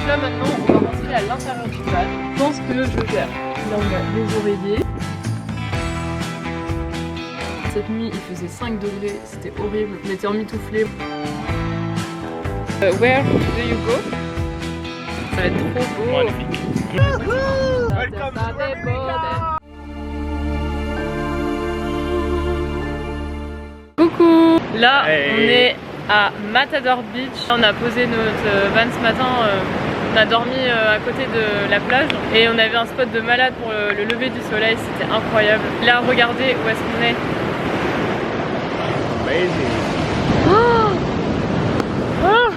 là maintenant on va rentrer à l'intérieur du van. Je pense que je gère. Là on a les oreillers. Cette nuit il faisait 5 degrés, c'était horrible, on était emmitouflés. Where do you go? Ça va être trop beau. Magnifique. Coucou. Là on est à Matador Beach. On a posé notre van ce matin. On a dormi à côté de la plage et on avait un spot de malade pour le lever du soleil, c'était incroyable. Là regardez où est-ce qu'on est. Oh oh,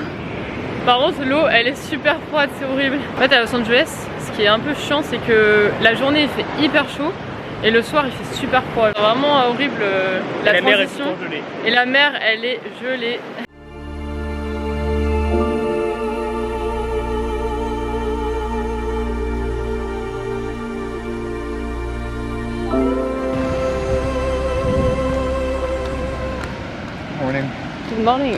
par contre l'eau elle est super froide, c'est horrible. En fait à Los Angeles, ce qui est un peu chiant c'est que la journée il fait hyper chaud et le soir il fait super froid. C'est vraiment horrible la transition. Mer est gelée. Et la mer elle est gelée. Good morning.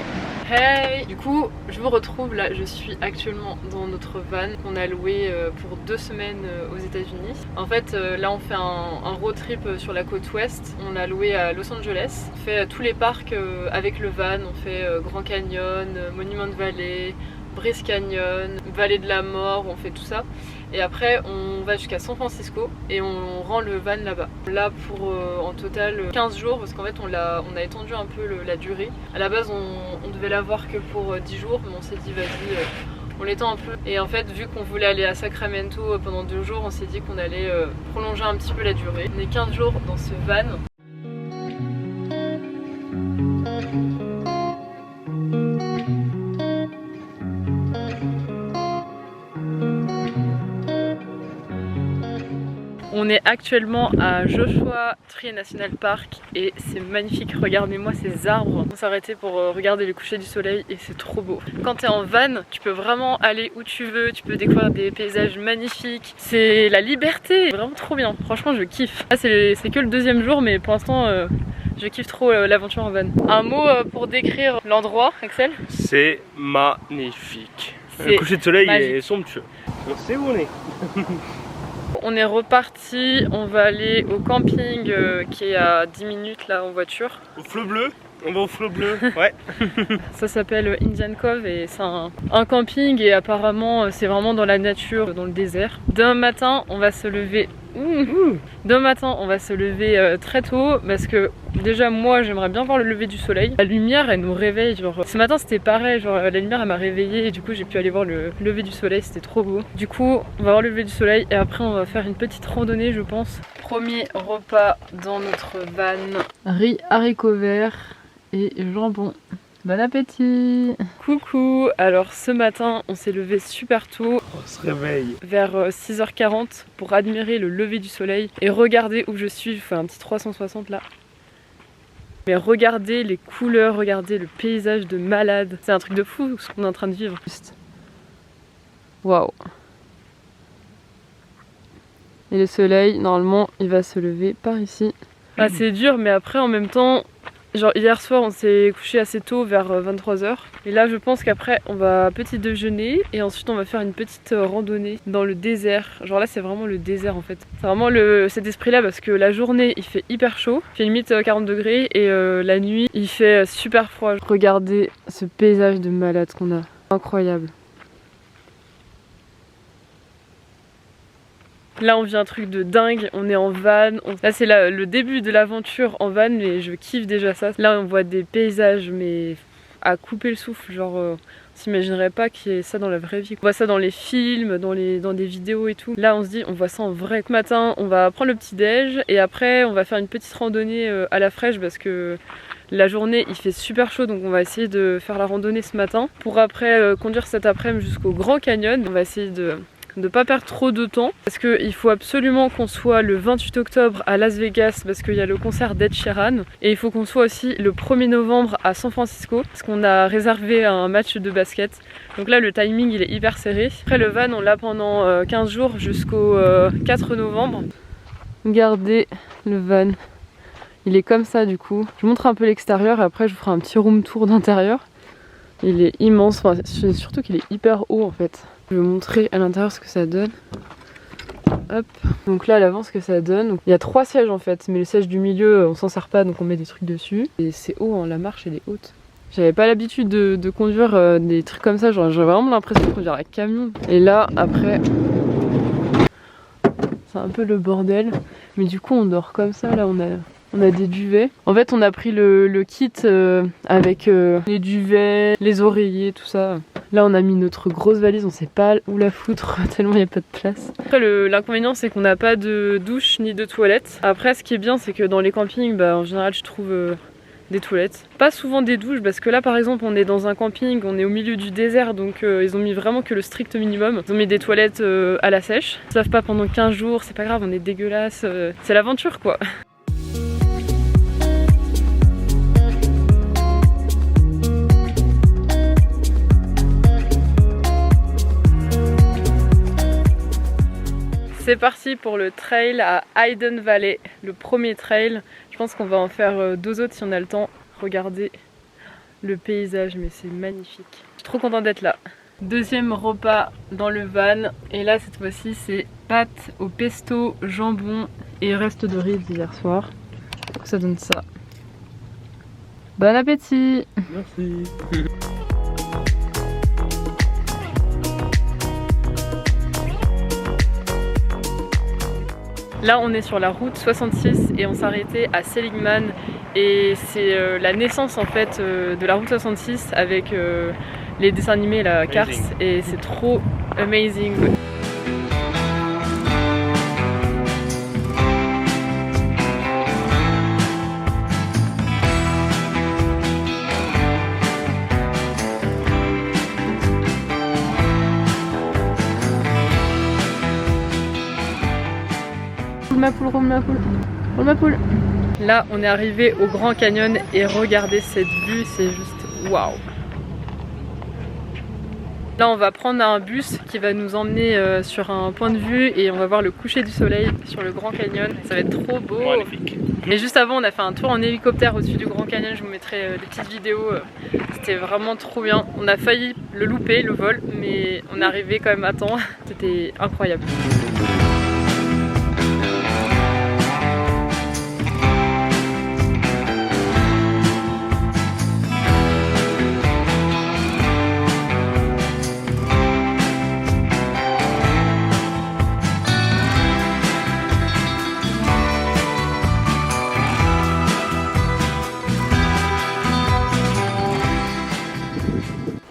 Hey. Du coup, je vous retrouve là, je suis actuellement dans notre van qu'on a loué pour 2 semaines aux États-Unis. En fait, là on fait un road trip sur la côte ouest. On l'a loué à Los Angeles. On fait tous les parcs avec le van. On fait Grand Canyon, Monument Valley, Bryce Canyon, Vallée de la Mort, on fait tout ça. Et après on va jusqu'à San Francisco et on rend le van là-bas. Là pour en total 15 jours parce qu'en fait on a étendu un peu la durée. À la base on devait l'avoir que pour 10 jours mais on s'est dit vas-y on l'étend un peu. Et en fait vu qu'on voulait aller à Sacramento pendant 2 jours on s'est dit qu'on allait prolonger un petit peu la durée. On est 15 jours dans ce van. On est actuellement à Joshua Tree National Park et c'est magnifique, regardez-moi ces arbres. On s'est arrêté pour regarder le coucher du soleil et c'est trop beau. Quand tu es en van, tu peux vraiment aller où tu veux, tu peux découvrir des paysages magnifiques. C'est la liberté, c'est vraiment trop bien, franchement je kiffe. Là c'est que le 2e jour mais pour l'instant je kiffe trop l'aventure en van. Un mot pour décrire l'endroit, Axel? C'est magnifique. Le coucher de soleil est somptueux. On sait où on est. On est reparti, on va aller au camping qui est à 10 minutes là en voiture. Au flot bleu. On va au flot bleu, ouais. Ça s'appelle Indian Cove et c'est un camping et apparemment c'est vraiment dans la nature, dans le désert. Demain matin on va se lever. Demain matin on va se lever très tôt parce que déjà moi j'aimerais bien voir le lever du soleil. La lumière elle nous réveille, genre ce matin c'était pareil, genre la lumière elle m'a réveillée et du coup j'ai pu aller voir le lever du soleil, c'était trop beau. Du coup on va voir le lever du soleil et après on va faire une petite randonnée je pense. Premier repas dans notre van, riz, haricots verts et jambon. Bon appétit! Coucou! Alors ce matin on s'est levé super tôt. On se réveille vers 6h40 pour admirer le lever du soleil. Et regardez où je suis, je fais un petit 360 là. Mais regardez les couleurs, regardez le paysage de malade. C'est un truc de fou ce qu'on est en train de vivre. Waouh! Et le soleil, normalement, il va se lever par ici. Ah, c'est dur, mais après en même temps... Genre hier soir on s'est couché assez tôt vers 23h et là je pense qu'après on va petit déjeuner et ensuite on va faire une petite randonnée dans le désert. Genre là c'est vraiment le désert en fait. C'est vraiment cet esprit là parce que la journée il fait hyper chaud, il fait limite 40 degrés et la nuit il fait super froid. Regardez ce paysage de malade qu'on a, incroyable. Là on vit un truc de dingue, on est en van, là c'est le début de l'aventure en van mais je kiffe déjà ça. Là on voit des paysages mais à couper le souffle, genre on s'imaginerait pas qu'il y ait ça dans la vraie vie. On voit ça dans les films, dans des vidéos et tout. Là on se dit on voit ça en vrai. Ce matin on va prendre le petit déj et après on va faire une petite randonnée à la fraîche parce que la journée il fait super chaud donc on va essayer de faire la randonnée ce matin pour après conduire cet après-midi jusqu'au Grand Canyon. On va essayer de ne pas perdre trop de temps parce qu'il faut absolument qu'on soit le 28 octobre à Las Vegas parce qu'il y a le concert d'Ed Sheeran et il faut qu'on soit aussi le 1er novembre à San Francisco parce qu'on a réservé un match de basket. Donc là le timing il est hyper serré. Après le van on l'a pendant 15 jours jusqu'au 4 novembre. Regardez le van, il est comme ça du coup. Je vous montre un peu l'extérieur et après je vous ferai un petit room tour d'intérieur. Il est immense, enfin, surtout qu'il est hyper haut en fait. Je vais vous montrer à l'intérieur ce que ça donne. Hop, donc là à l'avant ce que ça donne. Donc, il y a 3 sièges en fait, mais le siège du milieu on s'en sert pas donc on met des trucs dessus. Et c'est haut, hein, la marche elle est haute. J'avais pas l'habitude de conduire des trucs comme ça, genre j'ai vraiment l'impression de conduire un camion. Et là après, c'est un peu le bordel. Mais du coup on dort comme ça, là on a des duvets. En fait on a pris le kit avec les duvets, les oreillers, tout ça. Là on a mis notre grosse valise, on sait pas où la foutre tellement il n'y a pas de place. Après l'inconvénient c'est qu'on n'a pas de douche ni de toilette. Après ce qui est bien c'est que dans les campings, bah, en général je trouve des toilettes. Pas souvent des douches parce que là par exemple on est dans un camping, on est au milieu du désert donc ils ont mis vraiment que le strict minimum. Ils ont mis des toilettes à la sèche. Ils savent pas pendant 15 jours, c'est pas grave, on est dégueulasse. C'est l'aventure quoi. C'est parti pour le trail à Hayden Valley, le premier trail. Je pense qu'on va en faire 2 autres si on a le temps. Regardez le paysage, mais c'est magnifique. Je suis trop contente d'être là. Deuxième repas dans le van. Et là, cette fois-ci, c'est pâtes au pesto, jambon et reste de riz d'hier soir. Donc ça donne ça. Bon appétit! Merci! Là on est sur la route 66 et on s'est arrêté à Seligman et c'est la naissance en fait de la route 66 avec les dessins animés, la Cars, et c'est trop amazing. Roule ma poule. Là on est arrivé au Grand Canyon et regardez cette vue, c'est juste waouh. Là on va prendre un bus qui va nous emmener sur un point de vue et on va voir le coucher du soleil sur le Grand Canyon. Ça va être trop beau. Magnifique. Et juste avant on a fait un tour en hélicoptère au-dessus du Grand Canyon, je vous mettrai des petites vidéos. C'était vraiment trop bien. On a failli le louper le vol mais on est arrivé quand même à temps. C'était incroyable.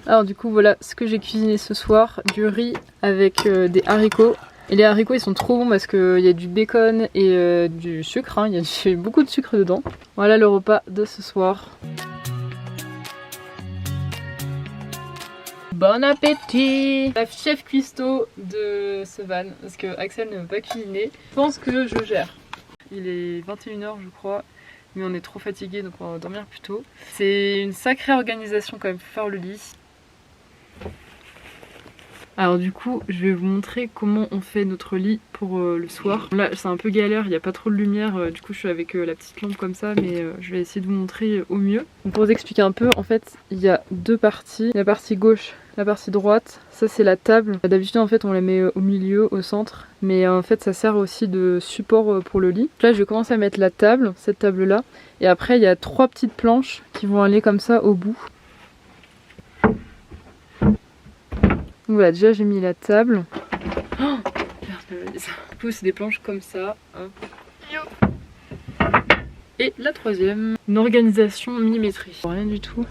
Alors du coup voilà ce que j'ai cuisiné ce soir, du riz avec des haricots. Et les haricots ils sont trop bons parce qu'il y a du bacon et du sucre, hein. Il y a beaucoup de sucre dedans. Voilà le repas de ce soir. Bon appétit! La chef cuistot de ce van, parce que Axel ne veut pas cuisiner. Je pense que je gère. Il est 21h je crois, mais on est trop fatigué donc on va dormir plus tôt. C'est une sacrée organisation quand même pour faire le lit. Alors du coup je vais vous montrer comment on fait notre lit pour le soir. Là c'est un peu galère, il n'y a pas trop de lumière, du coup je suis avec la petite lampe comme ça, mais je vais essayer de vous montrer au mieux. Donc, pour vous expliquer un peu, en fait il y a 2 parties, la partie gauche, la partie droite, ça c'est la table. D'habitude en fait on la met au milieu, au centre, mais en fait ça sert aussi de support pour le lit. Là je vais commencer à mettre la table, cette table là, et après il y a 3 petites planches qui vont aller comme ça au bout. Donc voilà, déjà j'ai mis la table. Oh, du coup c'est des planches comme ça. Et la troisième, une organisation millimétrée. Rien du tout.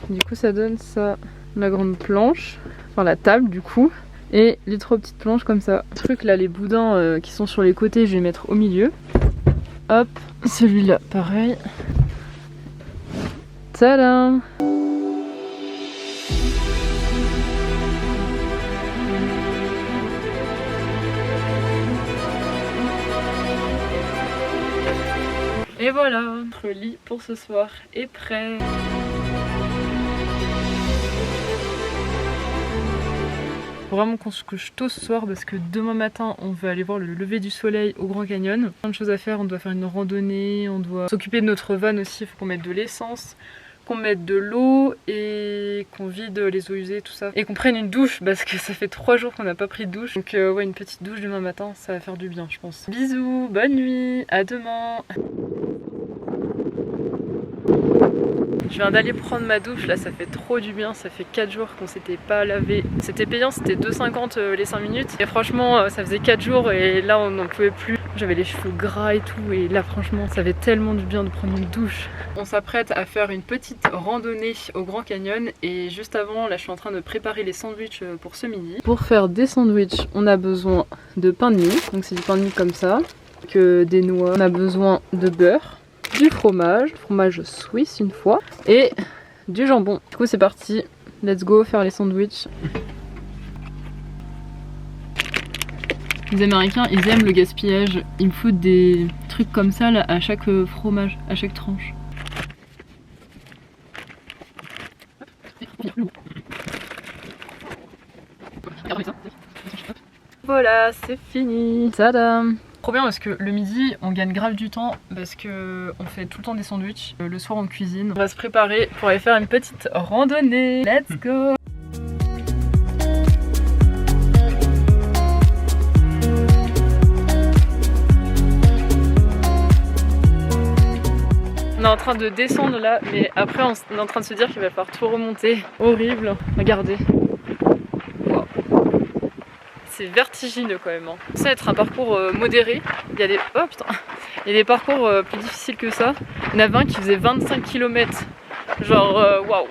Du coup ça donne ça, la grande planche, enfin la table du coup, et les 3 petites planches comme ça. Le truc là, les boudins qui sont sur les côtés, je vais les mettre au milieu. Hop, celui-là pareil. Tadam! Et voilà, notre lit pour ce soir est prêt. Faut vraiment qu'on se couche tôt ce soir parce que demain matin on va aller voir le lever du soleil au Grand Canyon. Plein de choses à faire, on doit faire une randonnée, on doit s'occuper de notre van aussi, il faut qu'on mette de l'essence, qu'on mette de l'eau et qu'on vide les eaux usées, tout ça. Et qu'on prenne une douche parce que ça fait 3 jours qu'on n'a pas pris de douche. Donc ouais, une petite douche demain matin, ça va faire du bien je pense. Bisous, bonne nuit, à demain. Je viens d'aller prendre ma douche, là ça fait trop du bien, ça fait 4 jours qu'on s'était pas lavé. C'était payant, c'était 2,50 les 5 minutes. Et franchement ça faisait 4 jours et là on n'en pouvait plus. J'avais les cheveux gras et tout et là franchement ça fait tellement du bien de prendre une douche. On s'apprête à faire une petite randonnée au Grand Canyon et juste avant là je suis en train de préparer les sandwichs pour ce midi. Pour faire des sandwichs on a besoin de pain de mie, donc c'est du pain de mie comme ça, que des noix. On a besoin de beurre, du fromage suisse une fois et du jambon. Du coup c'est parti, let's go faire les sandwichs. Les Américains ils aiment le gaspillage, ils me foutent des trucs comme ça là, à chaque fromage, à chaque tranche. Voilà, c'est fini. Tadam! Trop bien parce que le midi on gagne grave du temps parce que on fait tout le temps des sandwichs. Le soir on cuisine. On va se préparer pour aller faire une petite randonnée. Let's go! On est en train de descendre là, mais après on est en train de se dire qu'il va falloir tout remonter. Horrible. Regardez. Wow. C'est vertigineux quand même. Ça va être un parcours modéré. Il y a des... Oh putain. Il y a des parcours plus difficiles que ça. Il y en avait un qui faisait 25 km. Genre waouh.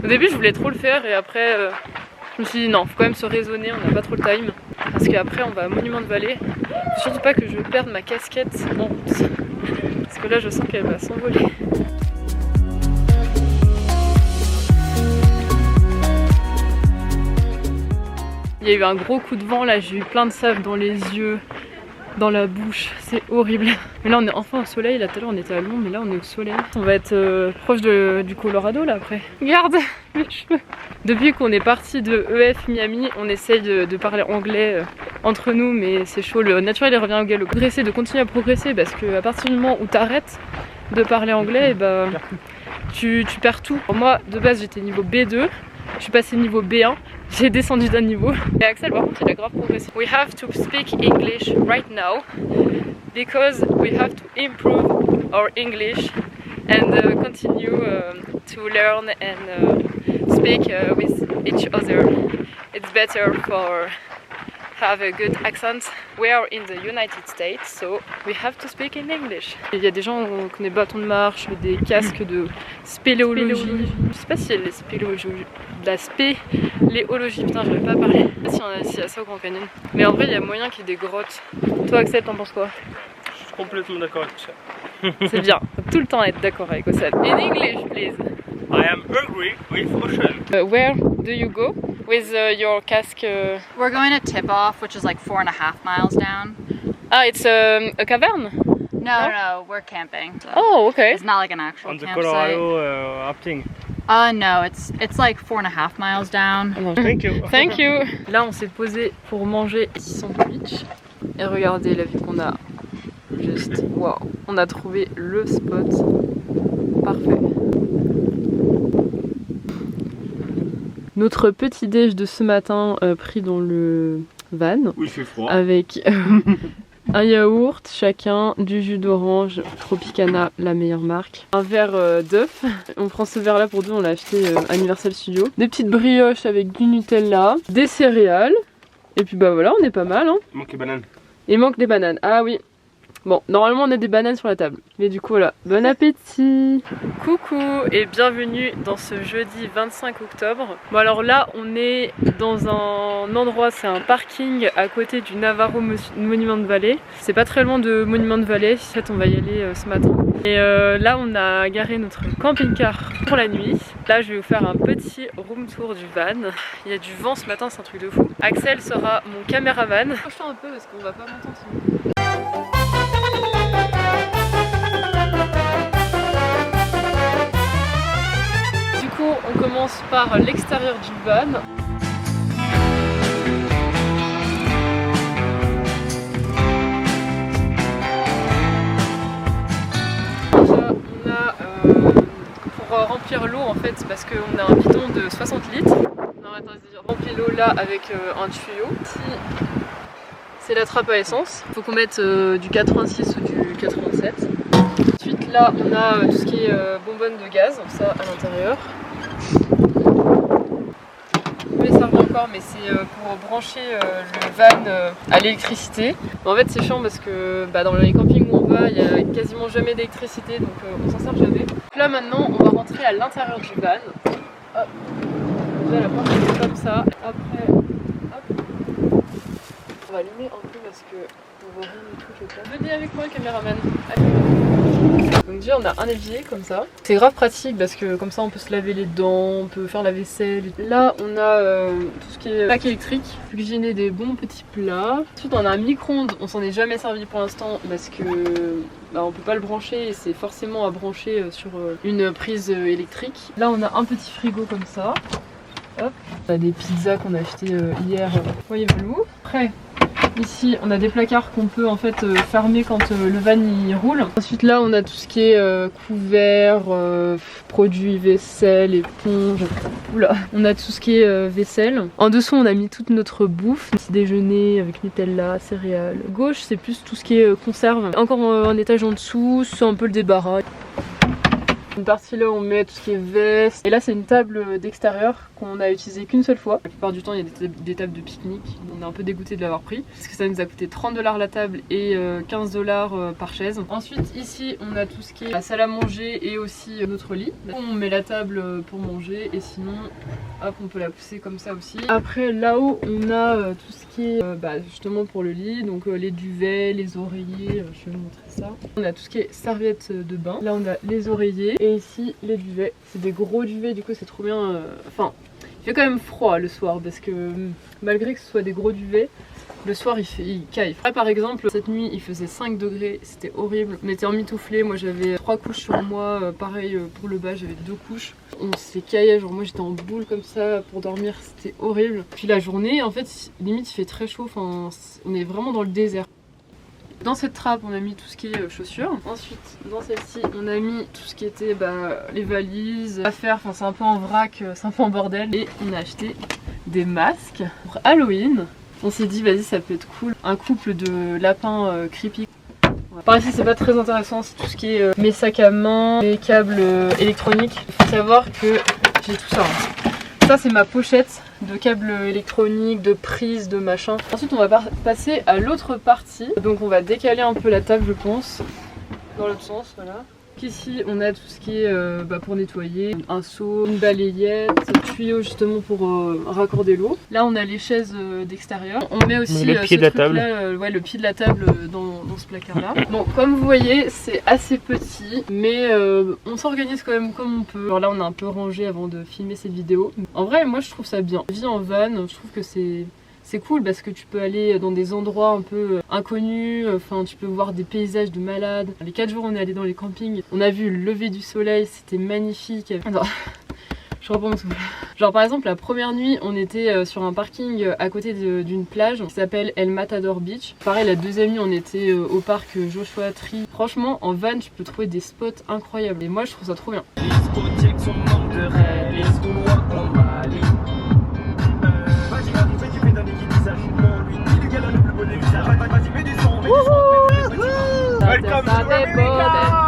Au début je voulais trop le faire et après je me suis dit non, faut quand même se raisonner, on n'a pas trop le time. Parce qu'après on va à Monument de Vallée. Faut surtout pas que je perde ma casquette en route. Parce que là je sens qu'elle va s'envoler. Il y a eu un gros coup de vent là, j'ai eu plein de sable dans les yeux, dans la bouche, c'est horrible. Mais là on est enfin au soleil, là tout à l'heure on était à l'ombre mais là on est au soleil. On va être proche du Colorado là après. Regarde mes cheveux. Depuis qu'on est parti de EF Miami, on essaye de parler anglais entre nous mais c'est chaud, le naturel il revient au galop. Progresser, de continuer à progresser parce qu'à partir du moment où t'arrêtes de parler anglais, et bah, tu perds tout. Moi de base j'étais niveau B2. Je suis passée niveau B1, j'ai descendu d'un niveau. Et Axel par contre il a grave progressé. We have to speak English right now because we have to improve our English and continue to learn and speak with each other. It's better for have a good accent. We are in the United States, so we have to speak in English. Il y a des gens qui ont des bâtons de marche, des casques de spéléologie. Je sais pas si il y a de la spéléologie, putain j'arrive pas à parler. Je sais pas s'il y a ça au Grand Canyon. Mais en vrai il y a moyen qu'il y ait des grottes. Toi Axel, t'en penses quoi? Je suis complètement d'accord avec ça. C'est bien, faut tout le temps être d'accord avec Ossad. In English please. I am agree with Ocean. Where do you go with your cask? We're going to Tip-Off, which is like 4.5 miles down. Ah, it's a cavern? No, we're camping. So oh, okay. it's not like an actual On the campsite. Colorado rafting. No, it's like 4.5 miles down. Thank you. Thank you. Là, on s'est posé pour manger ici sandwich. Et regardez la vue qu'on a. Juste, waouh. On a trouvé le spot parfait. Notre petit déj de ce matin pris dans le van. Oui, il fait froid. Avec un yaourt chacun, du jus d'orange, Tropicana, la meilleure marque. Un verre d'œuf. On prend ce verre là pour deux, on l'a acheté à Universal Studios. Des petites brioches avec du Nutella, des céréales. Et puis bah voilà, on est pas mal. Hein. Il manque les bananes. Il manque des bananes, ah oui. Bon, normalement on a des bananes sur la table. Mais du coup voilà, bon appétit. Coucou et bienvenue dans ce jeudi 25 octobre. Bon alors là on est dans un endroit, c'est un parking à côté du Navarro Monument de Vallée. C'est pas très loin de Monument de Vallée, en fait on va y aller ce matin. Et là on a garé notre camping-car pour la nuit. Là je vais vous faire un petit room tour du van. Il y a du vent ce matin, c'est un truc de fou. Axel sera mon caméraman. Je fais un peu parce qu'on va pas m'entendre sinon. Du coup, on commence par l'extérieur du van. Déjà, on a pour remplir l'eau en fait, parce qu'on a un bidon de 60 litres. Non, attends, vas-y, remplis l'eau là avec un tuyau. Ici, c'est la trappe à essence. Il faut qu'on mette du 86 ou du 87. Ensuite, là, on a tout ce qui est bonbonne de gaz, donc ça à l'intérieur. Mais ça revient encore, mais c'est pour brancher le van à l'électricité. En fait, c'est chiant parce que dans les campings où on va, il n'y a quasiment jamais d'électricité, donc on s'en sert jamais. Donc là, maintenant, on va rentrer à l'intérieur du van. Hop. Déjà, la porte est comme ça. Après, hop. On va allumer un peu parce que on voit rien du tout. Venez avec moi, caméraman. Allez. Donc déjà, on a un évier comme ça. C'est grave pratique parce que comme ça, on peut se laver les dents, on peut faire la vaisselle. Là, on a tout ce qui est plaque électrique, cuisiner des bons petits plats. Ensuite, on a un micro-ondes. On s'en est jamais servi pour l'instant parce que on peut pas le brancher et c'est forcément à brancher sur une prise électrique. Là, on a un petit frigo comme ça. Hop. On a des pizzas qu'on a achetées hier. Voyez-vous. Après, ici, on a des placards qu'on peut en fait fermer quand le van il roule. Ensuite, là, on a tout ce qui est couverts, produits vaisselle, éponge. Oula. On a tout ce qui est vaisselle. En dessous, on a mis toute notre bouffe. Petit déjeuner avec Nutella, céréales. Gauche, c'est plus tout ce qui est conserve. Encore un étage en dessous, c'est un peu le débarras. Une partie là on met tout ce qui est veste. Et là c'est une table d'extérieur qu'on a utilisée qu'une seule fois. La plupart du temps il y a des tables de pique-nique. On est un peu dégoûté de l'avoir pris. Parce que ça nous a coûté 30 $ la table et 15 $ par chaise. Ensuite ici on a tout ce qui est la salle à manger et aussi notre lit. On met la table pour manger et sinon hop on peut la pousser comme ça aussi. Après là-haut on a tout ce qui est justement pour le lit. Donc les duvets, les oreillers. Je vais vous montrer ça. On a tout ce qui est serviettes de bain. Là on a les oreillers. Et ici les duvets, c'est des gros duvets du coup c'est trop bien, enfin il fait quand même froid le soir parce que malgré que ce soit des gros duvets, le soir il caille. Là par exemple cette nuit il faisait 5 degrés, c'était horrible, on était emmitouflés, moi j'avais 3 couches sur moi, pareil pour le bas j'avais 2 couches. On se fait cailler, genre moi j'étais en boule comme ça pour dormir, c'était horrible. Puis la journée en fait limite il fait très chaud, enfin on est vraiment dans le désert. Dans cette trappe on a mis tout ce qui est chaussures. Ensuite dans celle-ci on a mis tout ce qui était les valises, affaires, enfin c'est un peu en vrac, c'est un peu en bordel. Et on a acheté des masques pour Halloween. On s'est dit vas-y ça peut être cool. Un couple de lapins creepy. Par ici c'est pas très intéressant, c'est tout ce qui est mes sacs à main, mes câbles électroniques. Il faut savoir que j'ai tout ça. Ça c'est ma pochette de câbles électroniques, de prises, de machin. Ensuite on va passer à l'autre partie. Donc on va décaler un peu la table je pense. Dans l'autre sens, voilà. Ici on a tout ce qui est pour nettoyer, un seau, une balayette, un tuyau justement pour raccorder l'eau. Là on a les chaises d'extérieur. On met aussi le pied de la table. Le pied de la table dans ce placard là. Bon comme vous voyez c'est assez petit mais on s'organise quand même comme on peut. Alors là on a un peu rangé avant de filmer cette vidéo. En vrai moi je trouve ça bien. La vie en van je trouve que c'est cool parce que tu peux aller dans des endroits un peu inconnus, enfin tu peux voir des paysages de malades. Les 4 jours on est allé dans les campings, on a vu le lever du soleil, c'était magnifique. Attends, je reprends mon souffle. Genre par exemple la première nuit on était sur un parking à côté d'une plage qui s'appelle El Matador Beach. Pareil la deuxième nuit on était au parc Joshua Tree. Franchement en van tu peux trouver des spots incroyables et moi je trouve ça trop bien. Welcome to America!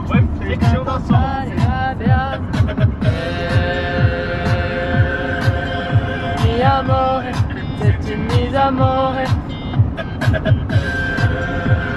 Réflexion d'ensemble. Mi amore, c'est une mise à mort.